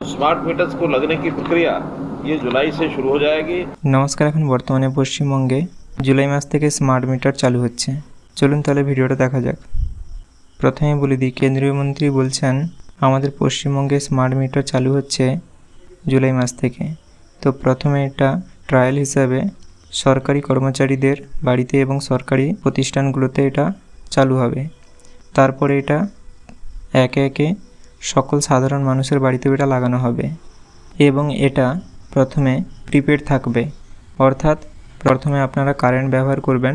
Smart meters को लगने की प्रक्रिया ये जुलाई से शुरू हो जाएगी। নমস্কার, এখন বর্তমানে পশ্চিমবঙ্গে জুলাই মাস থেকে স্মার্ট মিটার চালু হচ্ছে। চলুন তাহলে ভিডিওটা দেখা যাক। প্রথমে বলে দিই, কেন্দ্রীয় মন্ত্রী বলছেন আমাদের পশ্চিমবঙ্গে স্মার্ট মিটার চালু হচ্ছে জুলাই মাস থেকে। তো প্রথমে এটা ট্রায়াল হিসাবে সরকারি কর্মচারীদের বাড়িতে এবং সরকারি প্রতিষ্ঠানগুলোতে এটা চালু হবে। তারপরে এটা একে একে সকল সাধারণ মানুষের বাড়িতেও এটা লাগানো হবে এবং এটা প্রথমে প্রিপেড থাকবে, অর্থাৎ প্রথমে আপনারা কারেন্ট ব্যবহার করবেন,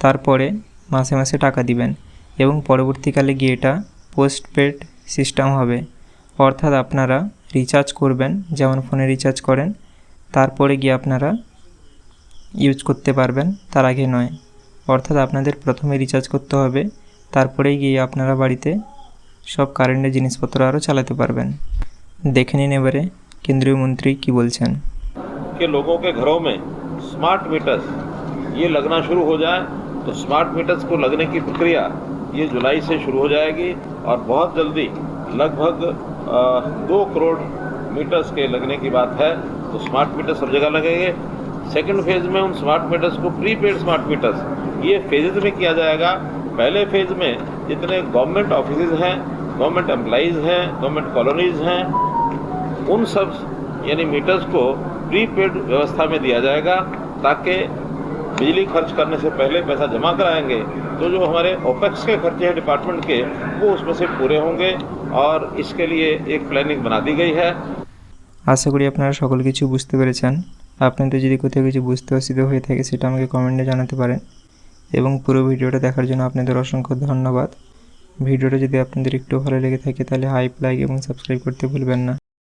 তারপরে মাসে মাসে টাকা দিবেন এবং পরবর্তীকালে গিয়ে এটা পোস্টপেড সিস্টেম হবে, অর্থাৎ আপনারা রিচার্জ করবেন যেমন ফোনে রিচার্জ করেন, তারপরে গিয়ে আপনারা ইউজ করতে পারবেন, তার আগে নয়। অর্থাৎ আপনাদের প্রথমে রিচার্জ করতে হবে, তারপরেই গিয়ে আপনারা বাড়িতে সব কারেন্টের জিনিসপত্র আরও চালাতে পারবেন। দেখে নিন এবারে केंद्रीय मंत्री की बोलছেন कि लोगों के घरों में स्मार्ट मीटर्स ये लगना शुरू हो जाए। तो स्मार्ट मीटर्स को लगने की प्रक्रिया ये जुलाई से शुरू हो जाएगी और बहुत जल्दी लगभग 2 करोड़ मीटर्स के लगने की बात है। तो स्मार्ट मीटर सब जगह लगेंगे। सेकंड फेज़ में उन स्मार्ट मीटर्स को प्रीपेड स्मार्ट मीटर्स ये फेजेस में किया जाएगा। पहले फेज़ में जितने गवर्नमेंट ऑफिस हैं, गवर्नमेंट एम्प्लॉइज़ हैं, गवर्नमेंट कॉलोनीज़ हैं, उन सब यानी मीटर्स को प्रीपेड व्यवस्था में दिया जाएगा, ताकि बिजली खर्च करने से पहले पैसा जमा कराएंगे तो जो हमारे ओपेक्स के खर्चे हैं डिपार्टमेंट के, वो उसमें से पूरे होंगे और इसके लिए एक प्लानिंग बना दी गई है। আশা করি আপনারা সকল কিছু বুঝতে পেরেছেন। আপনাদের যদি কোথাও কিছু বুঝতে অসুবিধা হয়ে থাকে সেটা আমাকে কমেন্টে জানাতে পারেন এবং পুরো ভিডিওটা দেখার জন্য আপনাদের অসংখ্য ধন্যবাদ। ভিডিওটা যদি আপনাদের একটু ভালো লেগে থাকে তাহলে লাইক এবং সাবস্ক্রাইব করতে ভুলবেন না।